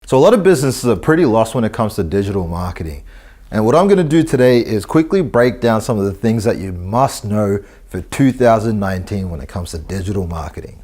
So a lot of businesses are pretty lost when it comes to digital marketing. And what I'm going to do today is quickly break down some of the things that you must know for 2019 when it comes to digital marketing.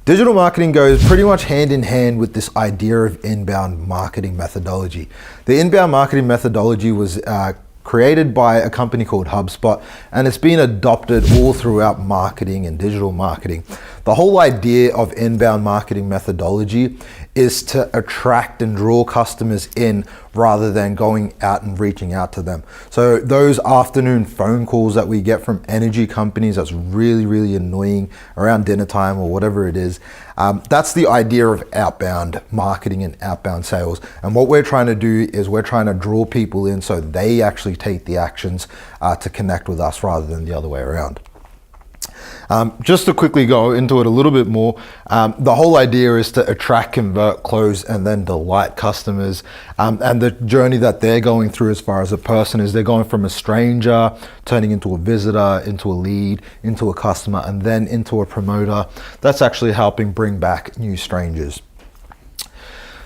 Digital marketing goes pretty much hand in hand with this idea of inbound marketing methodology. The inbound marketing methodology was created by a company called HubSpot, and it's been adopted all throughout marketing and digital marketing. The whole idea of inbound marketing methodology is to attract and draw customers in rather than going out and reaching out to them. So those afternoon phone calls that we get from energy companies, that's really annoying around dinner time or whatever it is, that's the idea of outbound marketing and outbound sales. And what we're trying to do is we're trying to draw people in so they actually take the actions to connect with us rather than the other way around. Just to quickly go into it a little bit more, the whole idea is to attract, convert, close, and then delight customers. And the journey that they're going through as far as a person is they're going from a stranger, turning into a visitor, into a lead, into a customer, and then into a promoter. That's actually helping bring back new strangers.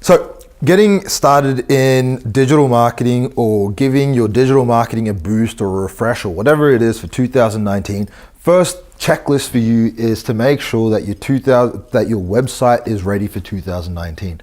So getting started in digital marketing or giving your digital marketing a boost or a refresh or whatever it is for 2019, first checklist for you is to make sure that your website is ready for 2019.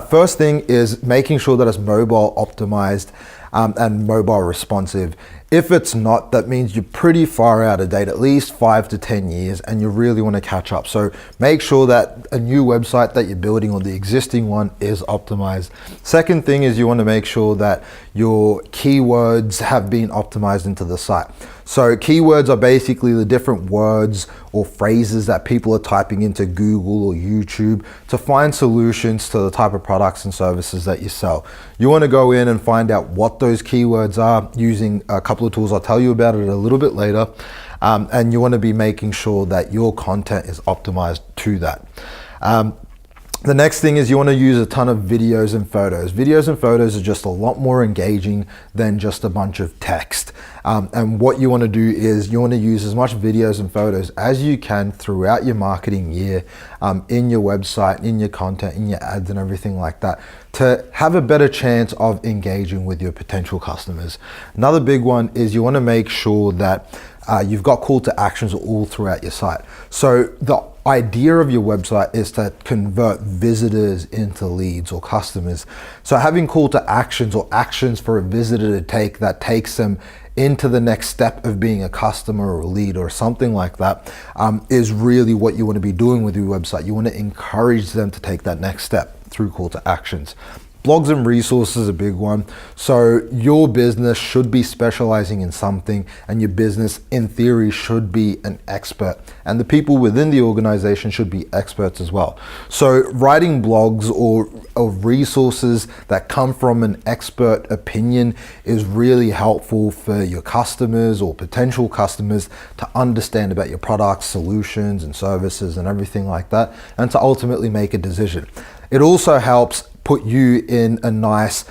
First thing is making sure that it's mobile optimized and mobile responsive. If it's not, that means you're pretty far out of date, at least 5 to 10 years, and you really want to catch up. So make sure that a new website that you're building or the existing one is optimized. Second thing is you want to make sure that your keywords have been optimized into the site. So keywords are basically the different words or phrases that people are typing into Google or YouTube to find solutions to the type of products and services that you sell. You want to go in and find out what those keywords are using a couple of tools. I'll tell you about it a little bit later. And you want to be making sure that your content is optimized to that. The next thing is you want to use a ton of videos and photos. Videos and photos are just a lot more engaging than just a bunch of text. And what you want to do is you want to use as much videos and photos as you can throughout your marketing year, in your website, in your content, in your ads and everything like that, to have a better chance of engaging with your potential customers. Another big one is you want to make sure that you've got call to actions all throughout your site. So the idea of your website is to convert visitors into leads or customers. So having call to actions or actions for a visitor to take that takes them into the next step of being a customer or a lead or something like that is really what you want to be doing with your website. You want to encourage them to take that next step through call to actions. Blogs and resources is a big one. So your business should be specializing in something, and your business in theory should be an expert, and the people within the organization should be experts as well. So writing blogs or resources that come from an expert opinion is really helpful for your customers or potential customers to understand about your products, solutions and services and everything like that, and to ultimately make a decision. It also helps put you in a nice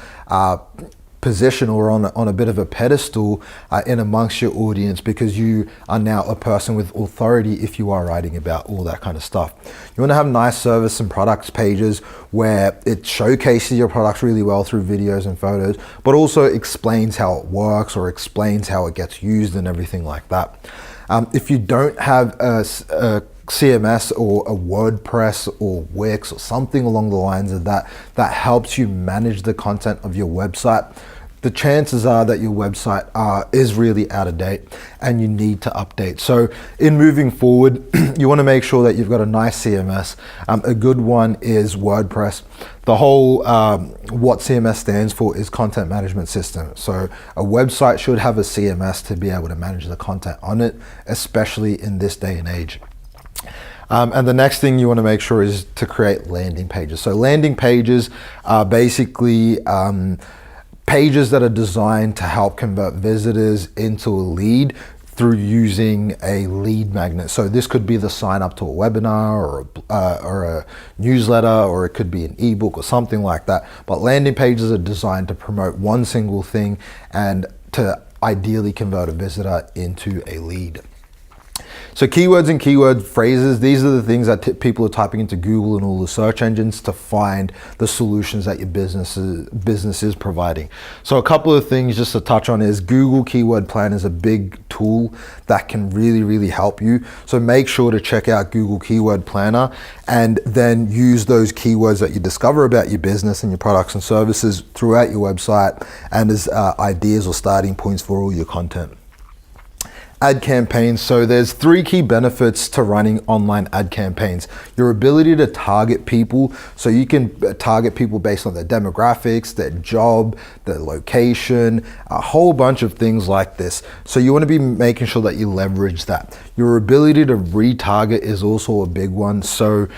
position or on a bit of a pedestal in amongst your audience, because you are now a person with authority if you are writing about all that kind of stuff. You want to have nice service and products pages where it showcases your products really well through videos and photos, but also explains how it works or explains how it gets used and everything like that. If you don't have a CMS or a WordPress or Wix or something along the lines of that helps you manage the content of your website, the chances are that your website is really out of date and you need to update. So in moving forward, you want to make sure that you've got a nice CMS. A good one is WordPress. The whole what CMS stands for is content management system. So a website should have a CMS to be able to manage the content on it, especially in this day and age. And the next thing you want to make sure is to create landing pages. So landing pages are basically pages that are designed to help convert visitors into a lead through using a lead magnet. So this could be the sign up to a webinar or a newsletter, or it could be an ebook or something like that. But landing pages are designed to promote one single thing and to ideally convert a visitor into a lead. So keywords and keyword phrases, these are the things that people are typing into Google and all the search engines to find the solutions that your business is providing. So a couple of things just to touch on is Google Keyword Plan is a big tool that can really help you. So make sure to check out Google Keyword Planner and then use those keywords that you discover about your business and your products and services throughout your website and as ideas or starting points for all your content. Ad campaigns. So there's 3 key benefits to running online ad campaigns. Your ability to target people. So you can target people based on their demographics, their job, their location, a whole bunch of things like this. So you want to be making sure that you leverage that. Your ability to retarget is also a big one. So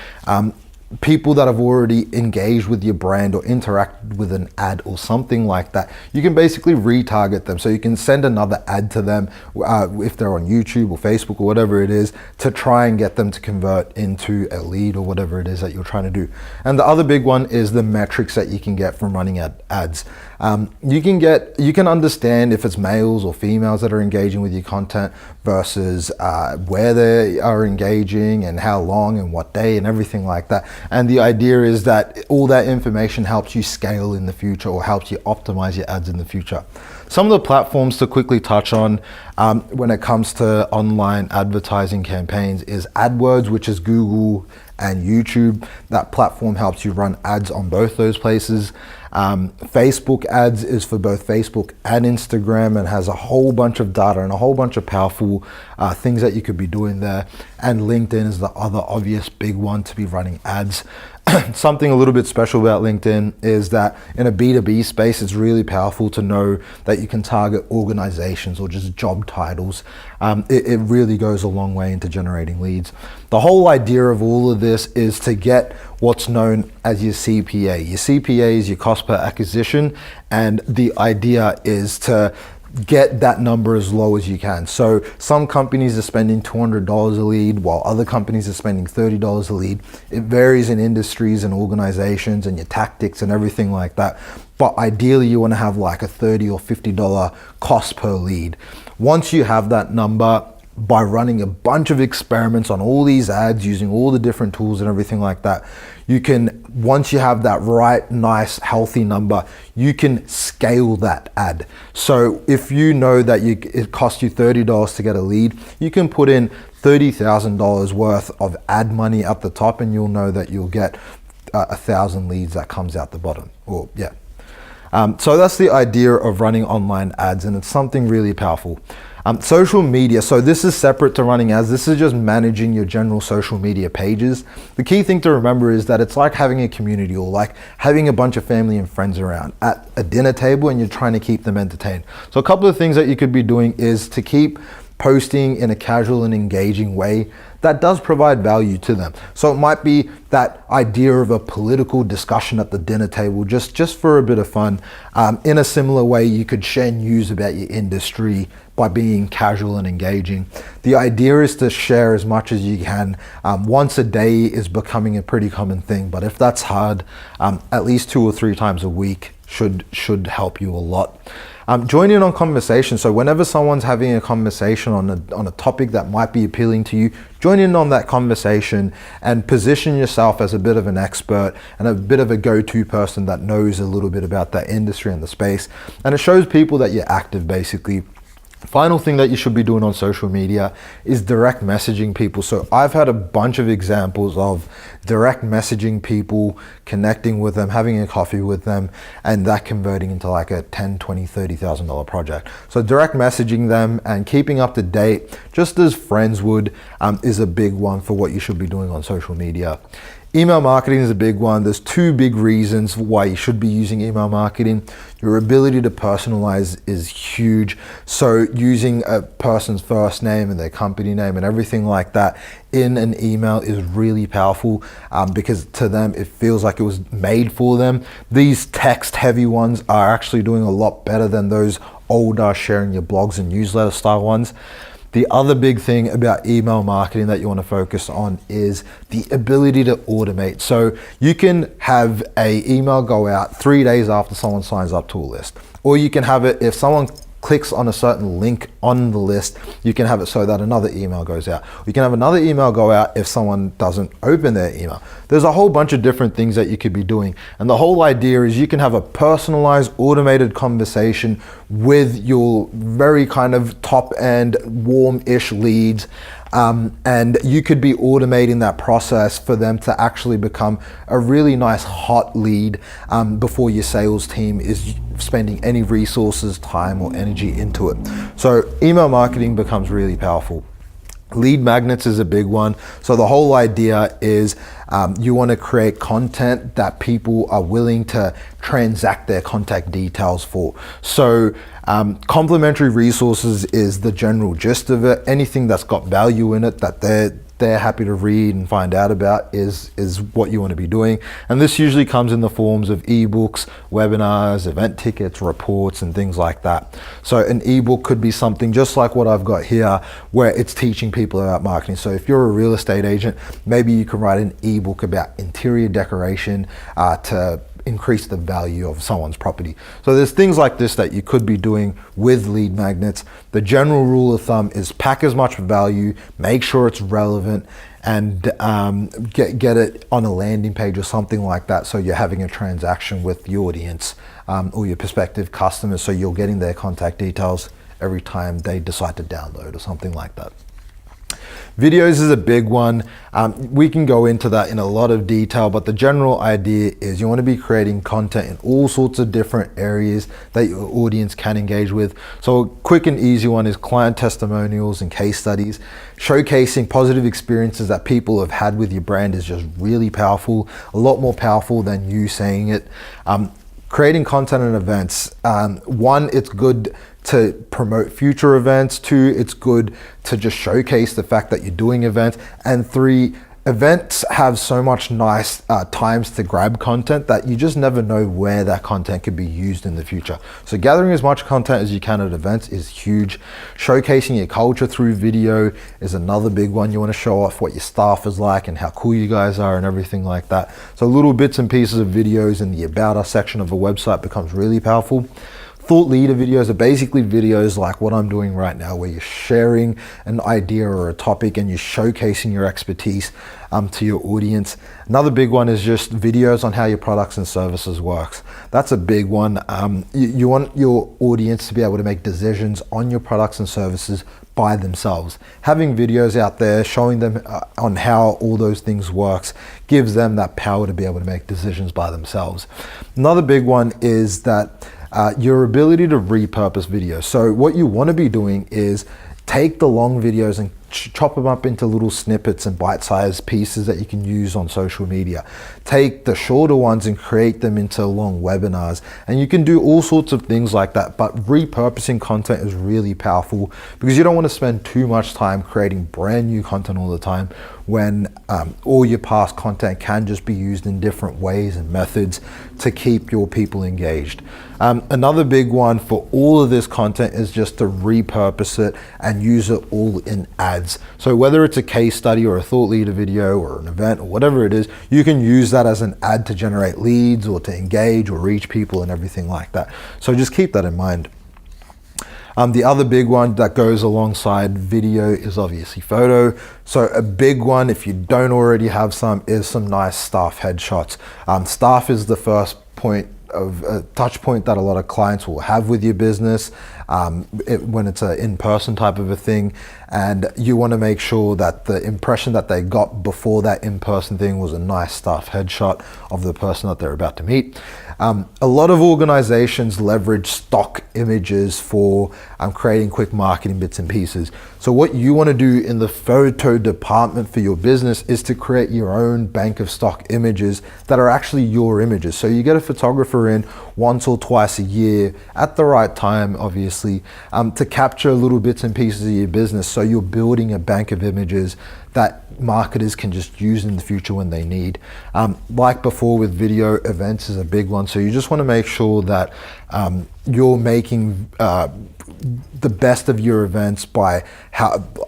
people that have already engaged with your brand or interacted with an ad or something like that, you can basically retarget them. So you can send another ad to them if they're on YouTube or Facebook or whatever it is, to try and get them to convert into a lead or whatever it is that you're trying to do. And the other big one is the metrics that you can get from running ads. You can understand if it's males or females that are engaging with your content versus where they are engaging and how long and what day and everything like that. And the idea is that all that information helps you scale in the future or helps you optimize your ads in the future. Some of the platforms to quickly touch on when it comes to online advertising campaigns is AdWords, which is Google and YouTube. That platform helps you run ads on both those places. Facebook ads is for both Facebook and Instagram and has a whole bunch of data and a whole bunch of powerful things that you could be doing there. And LinkedIn is the other obvious big one to be running ads. Something a little bit special about LinkedIn is that in a B2B space, it's really powerful to know that you can target organizations or just job titles. It really goes a long way into generating leads. The whole idea of all of this is to get what's known as your CPA. Your CPA is your cost per acquisition, and the idea is to get that number as low as you can. So some companies are spending $200 a lead while other companies are spending $30 a lead. It varies in industries and organizations and your tactics and everything like that. But ideally you want to have like a $30 or $50 cost per lead. Once you have that number, by running a bunch of experiments on all these ads, using all the different tools and everything like that, you can, once you have that right, nice, healthy number, you can scale that ad. So if you know that it costs you $30 to get a lead, you can put in $30,000 worth of ad money at the top and you'll know that you'll get 1,000 leads that comes out the bottom. Or yeah. So that's the idea of running online ads, and it's something really powerful. Social media, so this is separate to running ads. This is just managing your general social media pages. The key thing to remember is that it's like having a community or like having a bunch of family and friends around at a dinner table and you're trying to keep them entertained. So a couple of things that you could be doing is to keep posting in a casual and engaging way that does provide value to them. So it might be that idea of a political discussion at the dinner table, just for a bit of fun. In a similar way, you could share news about your industry by being casual and engaging. The idea is to share as much as you can. Once a day is becoming a pretty common thing, but if that's hard, at least 2 or 3 times a week should help you a lot. Join in on conversation. So whenever someone's having a conversation on a topic that might be appealing to you, join in on that conversation and position yourself as a bit of an expert and a bit of a go-to person that knows a little bit about that industry and the space. And it shows people that you're active, basically. Final thing that you should be doing on social media is direct messaging people. So I've had a bunch of examples of direct messaging people, connecting with them, having a coffee with them, and that converting into like a $10,000, $20,000, $30,000 project. So direct messaging them and keeping up to date, just as friends would, is a big one for what you should be doing on social media. Email marketing is a big one. There's 2 big reasons why you should be using email marketing. Your ability to personalize is huge. So using a person's first name and their company name and everything like that in an email is really powerful because to them, it feels like it was made for them. These text heavy ones are actually doing a lot better than those older sharing your blogs and newsletter style ones. The other big thing about email marketing that you want to focus on is the ability to automate. So you can have an email go out 3 days after someone signs up to a list, or you can have it if someone clicks on a certain link on the list, you can have it so that another email goes out. You can have another email go out if someone doesn't open their email. There's a whole bunch of different things that you could be doing. And the whole idea is you can have a personalized, automated conversation with your very kind of top-end, warm-ish leads. And you could be automating that process for them to actually become a really nice hot lead before your sales team is spending any resources, time, or energy into it. So email marketing becomes really powerful. Lead magnets is a big one. So the whole idea is you want to create content that people are willing to transact their contact details for. So complimentary resources is the general gist of it. Anything that's got value in it that they're happy to read and find out about is what you want to be doing. And this usually comes in the forms of ebooks, webinars, event tickets, reports, and things like that. So an ebook could be something just like what I've got here, where it's teaching people about marketing. So if you're a real estate agent, maybe you can write an ebook about interior decoration to increase the value of someone's property. So there's things like this that you could be doing with lead magnets. The general rule of thumb is pack as much value, make sure it's relevant, and get it on a landing page or something like that, so you're having a transaction with the audience or your prospective customers, so you're getting their contact details every time they decide to download or something like that. Videos is a big one. We can go into that in a lot of detail, but the general idea is you want to be creating content in all sorts of different areas that your audience can engage with. So a quick and easy one is client testimonials and case studies. Showcasing positive experiences that people have had with your brand is just really powerful, a lot more powerful than you saying it. Creating content and events. One, it's good to promote future events. Two, it's good to just showcase the fact that you're doing events. And three, events have so much nice times to grab content that you just never know where that content could be used in the future. So gathering as much content as you can at events is huge. Showcasing your culture through video is another big one. You want to show off what your staff is like and how cool you guys are and everything like that. So little bits and pieces of videos in the About Us section of a website becomes really powerful. Thought leader videos are basically videos like what I'm doing right now, where you're sharing an idea or a topic and you're showcasing your expertise to your audience. Another big one is just videos on how your products and services works. That's a big one. You want your audience to be able to make decisions on your products and services by themselves. Having videos out there showing them on how all those things works gives them that power to be able to make decisions by themselves. Another big one is that your ability to repurpose videos. So what you want to be doing is take the long videos and chop them up into little snippets and bite-sized pieces that you can use on social media. Take the shorter ones and create them into long webinars. And you can do all sorts of things like that, but repurposing content is really powerful because you don't want to spend too much time creating brand new content all the time when all your past content can just be used in different ways and methods to keep your people engaged. Another big one for all of this content is just to repurpose it and use it all in ads. So whether it's a case study or a thought leader video or an event or whatever it is, you can use that as an ad to generate leads or to engage or reach people and everything like that. So just keep that in mind. The other big one that goes alongside video is obviously photo. So a big one, if you don't already have some, is some nice staff headshots. Staff is the first point of a touch point that a lot of clients will have with your business when it's an in-person type of a thing, and you want to make sure that the impression that they got before that in-person thing was a nice staff headshot of the person that they're about to meet. A lot of organizations leverage stock images for creating quick marketing bits and pieces. So what you want to do in the photo department for your business is to create your own bank of stock images that are actually your images. So you get a photographer in once or twice a year at the right time, obviously, to capture little bits and pieces of your business. So you're building a bank of images that marketers can just use in the future when they need. Like before with video, events is a big one. So you just want to make sure that you're making the best of your events by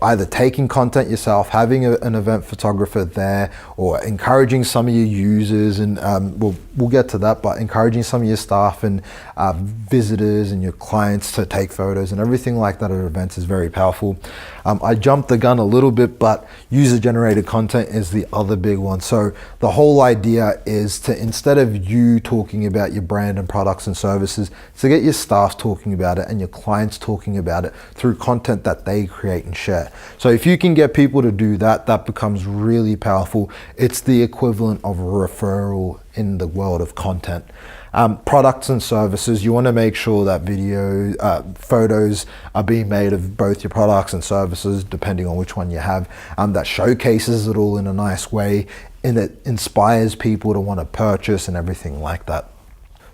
either taking content yourself, having an event photographer there, or encouraging some of your users and we'll get to that, but encouraging some of your staff and visitors and your clients to take photos and everything like that at events is very powerful. I jumped the gun a little bit, but user-generated content is the other big one. So the whole idea is to, instead of you talking about your brand and products and services, to get your staff talking about it and your clients talking about it through content that they create and share. So if you can get people to do that, that becomes really powerful. It's the equivalent of a referral in the world of content. Products and services, you want to make sure that photos are being made of both your products and services, depending on which one you have, that showcases it all in a nice way, and it inspires people to want to purchase and everything like that.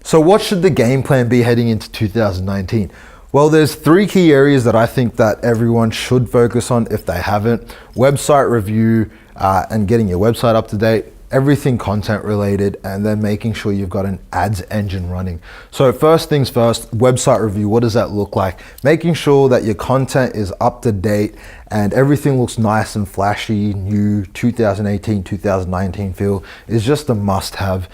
So what should the game plan be heading into 2019? Well, there's 3 key areas that I think that everyone should focus on if they haven't. Website review and getting your website up to date, everything content related, and then making sure you've got an ads engine running. So first things first, website review, what does that look like? Making sure that your content is up to date and everything looks nice and flashy, new 2018, 2019 feel is just a must have.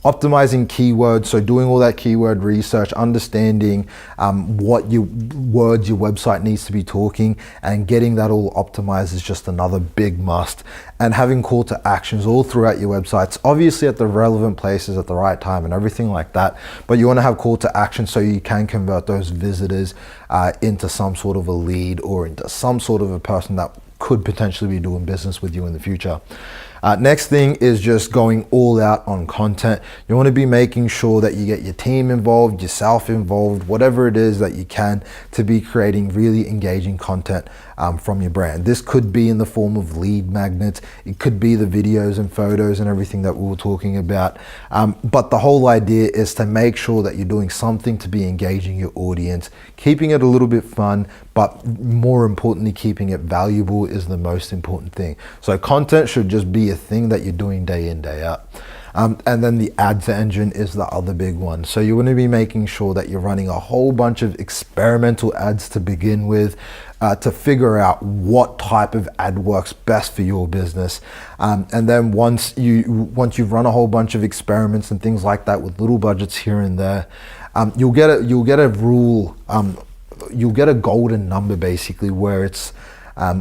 Optimizing keywords, so doing all that keyword research, understanding what words your website needs to be talking, and getting that all optimized is just another big must. And having call to actions all throughout your websites, obviously at the relevant places at the right time and everything like that, but you want to have call to action so you can convert those visitors into some sort of a lead or into some sort of a person that could potentially be doing business with you in the future. Next thing is just going all out on content. You want to be making sure that you get your team involved, yourself involved, whatever it is that you can to be creating really engaging content from your brand. This could be in the form of lead magnets. It could be the videos and photos and everything that we were talking about. But the whole idea is to make sure that you're doing something to be engaging your audience, keeping it a little bit fun, but more importantly, keeping it valuable is the most important thing. So content should just be a thing that you're doing day in, day out. And then the ads engine is the other big one. So you want to be making sure that you're running a whole bunch of experimental ads to begin with, to figure out what type of ad works best for your business. And then once you've run a whole bunch of experiments and things like that with little budgets here and there, you'll get a rule. You'll get a golden number basically where it's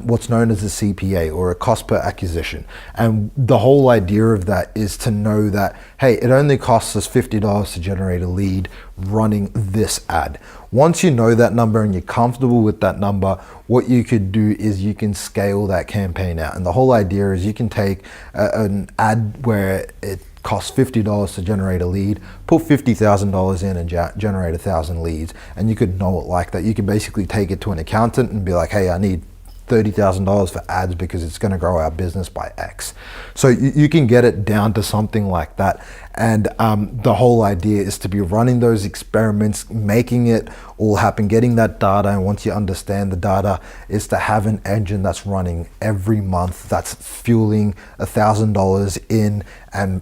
what's known as a CPA, or a cost per acquisition. And the whole idea of that is to know that, hey, it only costs us $50 to generate a lead running this ad. Once you know that number and you're comfortable with that number, what you could do is you can scale that campaign out. And the whole idea is you can take an ad where it costs $50 to generate a lead, put $50,000 in and generate 1,000 leads. And you could know it like that. You can basically take it to an accountant and be like, hey, I need $30,000 for ads because it's going to grow our business by X. So you can get it down to something like that. And the whole idea is to be running those experiments, making it all happen, getting that data. And once you understand the data, is to have an engine that's running every month, that's fueling $1,000 in and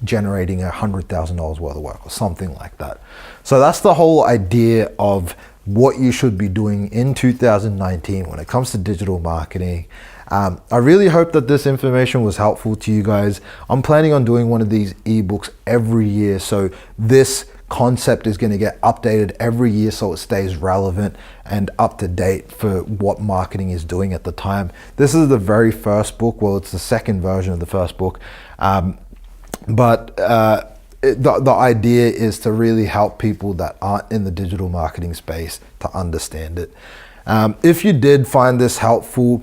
generating $100,000 worth of work or something like that. So that's the whole idea of what you should be doing in 2019 when it comes to digital marketing. I really hope that this information was helpful to you guys. I'm planning on doing one of these ebooks every year, so this concept is going to get updated every year so it stays relevant and up to date for what marketing is doing at the time. This is the very first book. Well, it's the second version of the first book, the idea is to really help people that aren't in the digital marketing space to understand it. If you did find this helpful,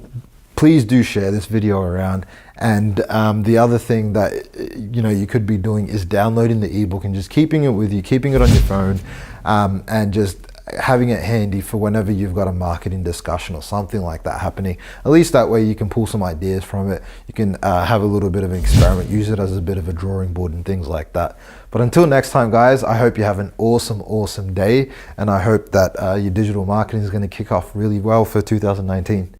please do share this video around. And the other thing that you could be doing is downloading the ebook and just keeping it with you, keeping it on your phone, and just having it handy for whenever you've got a marketing discussion or something like that happening. At least that way you can pull some ideas from it. You can have a little bit of an experiment, use it as a bit of a drawing board and things like that. But until next time, guys, I hope you have an awesome day, and I hope that your digital marketing is going to kick off really well for 2019.